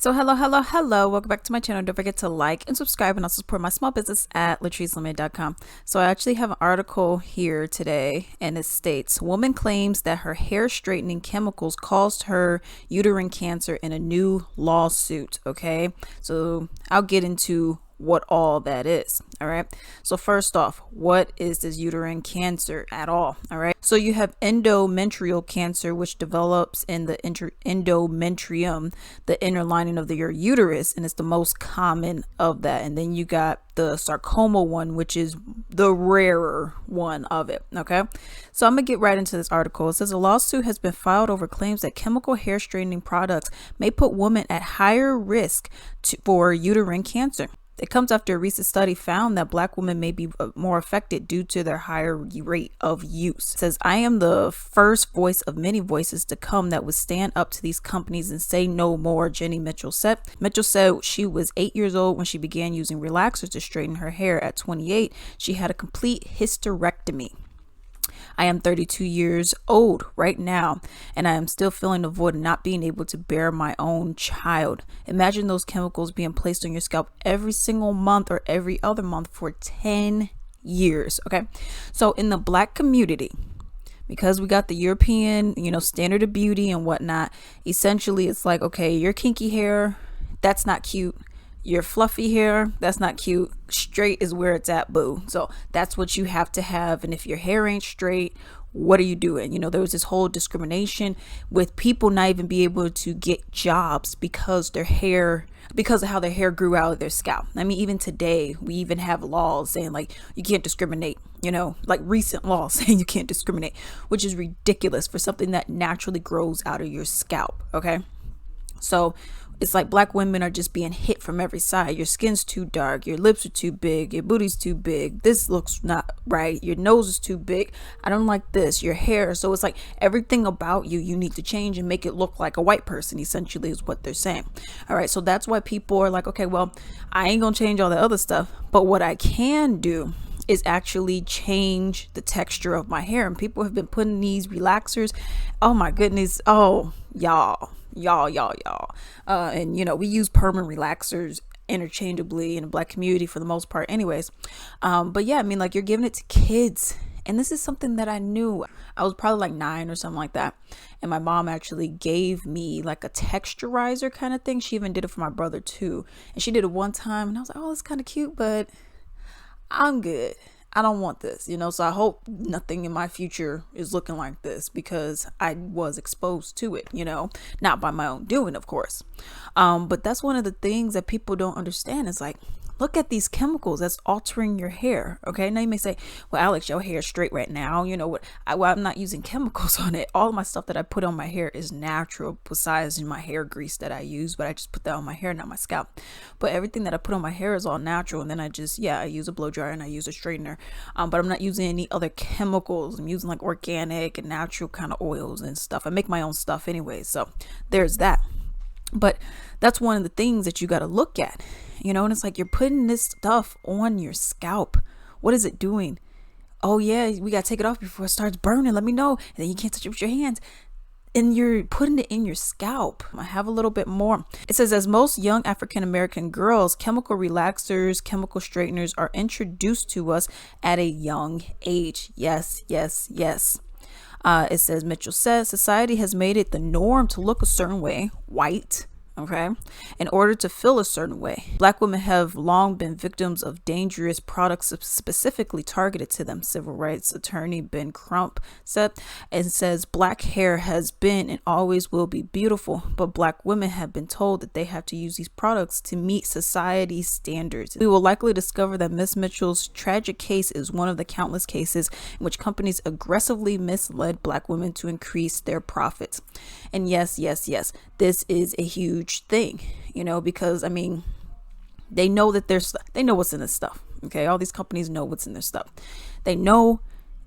So hello. Welcome back to my channel. Don't forget to like and subscribe and also support my small business at latricelimited.com. So I actually have an article here today and it states, woman claims that her hair straightening chemicals caused her uterine cancer in a new lawsuit. Okay, so I'll get into what all that is. All right, so first off, what is this uterine cancer at all? All right, so you have endometrial cancer, which develops in the endometrium, the inner lining of your uterus, and it's the most common of that. And then you got the sarcoma one, which is the rarer one of it. Okay, so I'm gonna get right into this article. It says a lawsuit has been filed over claims that chemical hair straightening products may put women at higher risk for uterine cancer. It comes after a recent study found that Black women may be more affected due to their higher rate of use. It says, I am the first voice of many voices to come that would stand up to these companies and say no more, Jenny Mitchell said. Mitchell said she was 8 years old when she began using relaxers to straighten her hair. At 28, she had a complete hysterectomy. I am 32 years old right now, and I am still feeling the void of not being able to bear my own child. Imagine those chemicals being placed on your scalp every single month or every other month for 10 years. Okay, so in the Black community, because we got the European, standard of beauty and whatnot, essentially it's like, okay, your kinky hair, that's not cute. Your fluffy hair, that's not cute. Straight is where it's at, boo. So that's what you have to have. And if your hair ain't straight, what are you doing? There was this whole discrimination with people not even be able to get jobs because of how their hair grew out of their scalp. I mean, even today, we even have laws saying like you can't discriminate, like recent laws saying you can't discriminate, which is ridiculous for something that naturally grows out of your scalp. Okay. So it's like Black women are just being hit from every side. Your skin's too dark. Your lips are too big. Your booty's too big. This looks not right. Your nose is too big. I don't like this. Your hair. So it's like everything about you need to change and make it look like a white person, essentially, is what they're saying. All right. So that's why people are like, okay, well, I ain't going to change all the other stuff. But what I can do is actually change the texture of my hair. And people have been putting these relaxers. Oh, my goodness. Oh, y'all. And we use permanent relaxers interchangeably in the Black community for the most part anyways. But yeah, I mean, like, you're giving it to kids. And this is something that I knew. I was probably like 9 or something like that. And my mom actually gave me like a texturizer kind of thing. She even did it for my brother too. And she did it one time and I was like, oh, it's kind of cute, but I'm good. I don't want this, so I hope nothing in my future is looking like this because I was exposed to it, not by my own doing, of course. But that's one of the things that people don't understand. Is like, look at these chemicals that's altering your hair. Okay. Now you may say, well, Alex, your hair is straight right now. You know what? I'm not using chemicals on it. All of my stuff that I put on my hair is natural, besides my hair grease that I use, but I just put that on my hair, not my scalp. But everything that I put on my hair is all natural. And then I use a blow dryer and I use a straightener. But I'm not using any other chemicals. I'm using like organic and natural kind of oils and stuff. I make my own stuff anyway. So there's that. But that's one of the things that you got to look at, and it's like you're putting this stuff on your scalp. What is it doing? Oh, yeah, we got to take it off before it starts burning. Let me know. And then you can't touch it with your hands. And you're putting it in your scalp. I have a little bit more. It says, as most young African-American girls, chemical relaxers, chemical straighteners are introduced to us at a young age. Yes. It says, Mitchell says, society has made it the norm to look a certain way, white, okay, in order to feel a certain way. Black women have long been victims of dangerous products specifically targeted to them, civil rights attorney Ben Crump said, and says, Black hair has been and always will be beautiful, but Black women have been told that they have to use these products to meet society's standards. We will likely discover that Miss Mitchell's tragic case is one of the countless cases in which companies aggressively misled Black women to increase their profits. And yes, this is a huge thing, because I mean, they know what's in this stuff. Okay. All these companies know what's in their stuff. They know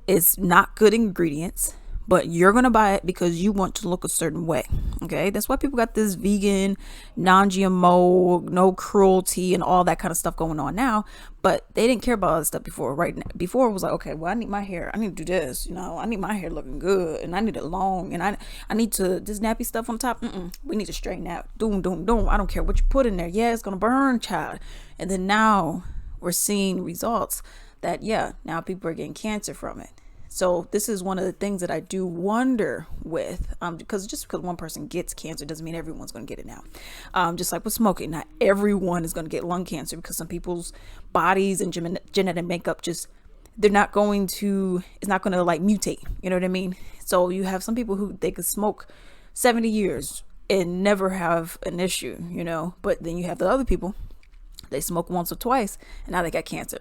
it's not good ingredients, but you're going to buy it because you want to look a certain way. Okay. That's why people got this vegan, non-GMO, no cruelty and all that kind of stuff going on now. But they didn't care about all that stuff before. Right now, before it was like, okay, well, I need my hair. I need to do this. I need my hair looking good, and I need it long, and I need to this nappy stuff on top. We need to straighten out. Doom, doom, doom. I don't care what you put in there. Yeah, it's gonna burn, child. And then now we're seeing results that now people are getting cancer from it. So this is one of the things that I do wonder with, because just because one person gets cancer doesn't mean everyone's going to get it now. Just like with smoking, not everyone is going to get lung cancer because some people's bodies and genetic makeup it's not going to like mutate. You know what I mean? So you have some people who they could smoke 70 years and never have an issue, but then you have the other people, they smoke once or twice and now they got cancer,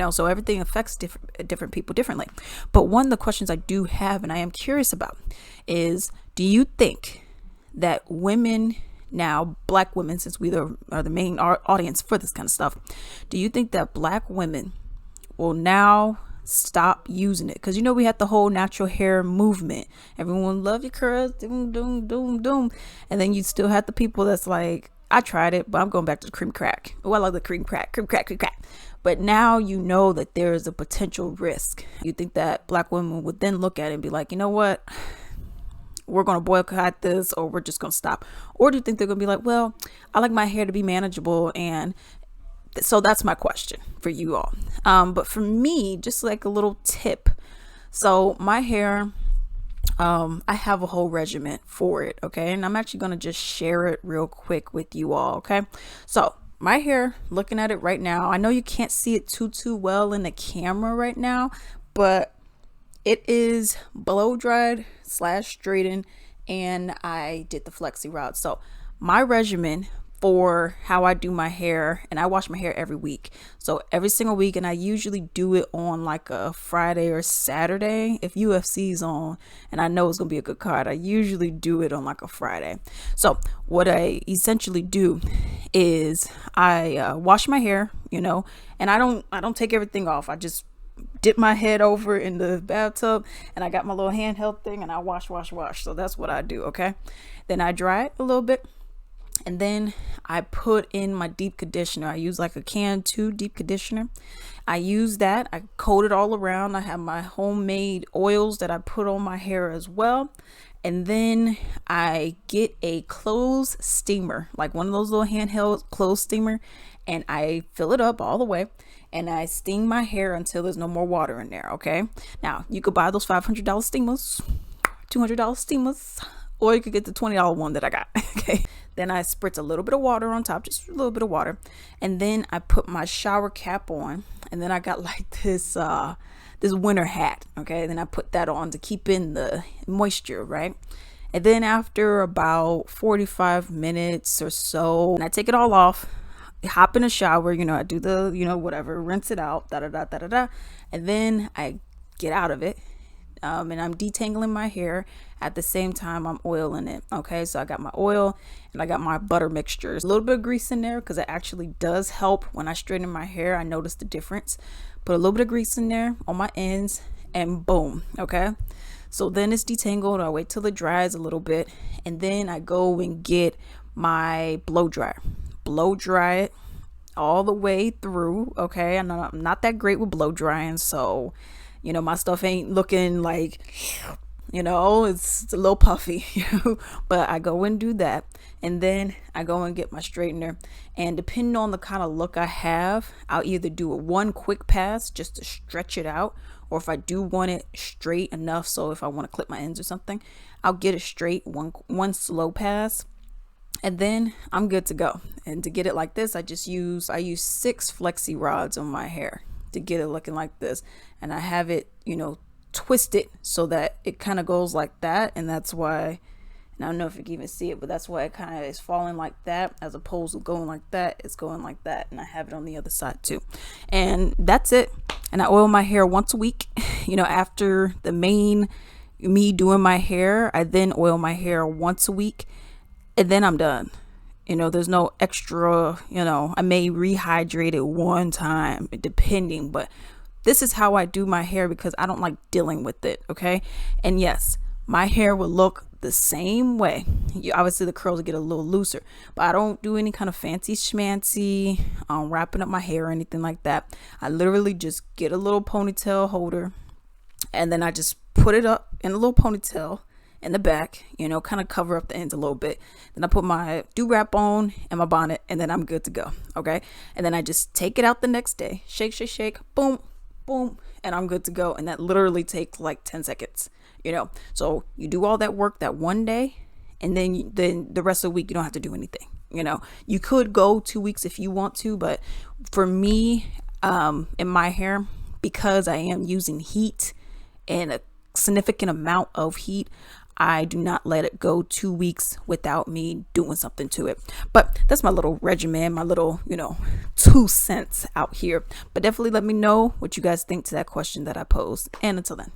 so everything affects different people differently. But one of the questions I do have and I am curious about is, do you think that women now, black women, since we are the main audience for this kind of stuff, do you think that black women will now stop using it? Because we had the whole natural hair movement. Everyone love your curls, doom, doom, doom, doom. And then you still have the people that's like, I tried it, but I'm going back to the cream crack. Oh, I love the cream crack. But now that there is a potential risk. You think that black women would then look at it and be like, you know what? We're going to boycott this, or we're just going to stop. Or do you think they're going to be like, well, I like my hair to be manageable. And so that's my question for you all. But for me, just like a little tip. So my hair, I have a whole regimen for it. Okay. And I'm actually going to just share it real quick with you all. Okay. So my hair, looking at it right now, I know you can't see it too well in the camera right now, but it is blow dried / straightened. And I did the flexi rod. So my regimen for how I do my hair, and I wash my hair every week. So every single week, and I usually do it on like a Friday or Saturday. If UFC's on and I know it's going to be a good card, I usually do it on like a Friday. So what I essentially do is I wash my hair, and I don't take everything off. I just dip my head over in the bathtub and I got my little handheld thing and I wash. So that's what I do. Okay. Then I dry it a little bit. And then I put in my deep conditioner. I use like a can 2 deep conditioner. I use that. I coat it all around. I have my homemade oils that I put on my hair as well. And then I get a clothes steamer, like one of those little handheld clothes steamer, and I fill it up all the way. And I steam my hair until there's no more water in there. Okay. Now you could buy those $500 steamers, $200 steamers, or you could get the $20 one that I got. Okay. Then I spritz a little bit of water on top, just a little bit of water. And then I put my shower cap on. And then I got like this winter hat. Okay. Then I put that on to keep in the moisture, right? And then after about 45 minutes or so, and I take it all off, hop in a shower, I do the, whatever, rinse it out, and then I get out of it. And I'm detangling my hair at the same time I'm oiling it. Okay, so I got my oil and I got my butter mixtures, a little bit of grease in there because it actually does help when I straighten my hair. I notice the difference. Put a little bit of grease in there on my ends and boom. Okay, so then it's detangled. I wait till it dries a little bit and then I go and get my blow dryer. Blow dry it all the way through. Okay, I'm not that great with blow drying, so my stuff ain't looking like, it's a little puffy, but I go and do that. And then I go and get my straightener. And depending on the kind of look I have, I'll either do it one quick pass just to stretch it out. Or if I do want it straight enough, so if I want to clip my ends or something, I'll get it straight, one slow pass. And then I'm good to go. And to get it like this, I use 6 flexi rods on my hair to get it looking like this. And I have it, twist it so that it kind of goes like that. And that's why, and I don't know if you can even see it, but that's why it kind of is falling like that, as opposed to going like that. It's going like that. And I have it on the other side too. And that's it. And I oil my hair once a week. After the main me doing my hair, I then oil my hair once a week. And then I'm done. There's no extra, I may rehydrate it one time depending, but this is how I do my hair because I don't like dealing with it. Okay. And yes, my hair would look the same way. Obviously the curls get a little looser, but I don't do any kind of fancy schmancy wrapping up my hair or anything like that. I literally just get a little ponytail holder, and then I just put it up in a little ponytail in the back, kind of cover up the ends a little bit. Then I put my do-rap on and my bonnet, and then I'm good to go. Okay. And then I just take it out the next day, shake, shake, shake, boom, boom, and I'm good to go. And that literally takes like 10 seconds, so you do all that work that one day, and then the rest of the week you don't have to do anything. You could go 2 weeks if you want to, but for me, in my hair, because I am using heat and a significant amount of heat, I do not let it go 2 weeks without me doing something to it. But that's my little regimen, my little 2 cents out here. But definitely let me know what you guys think to that question that I posed, and until then.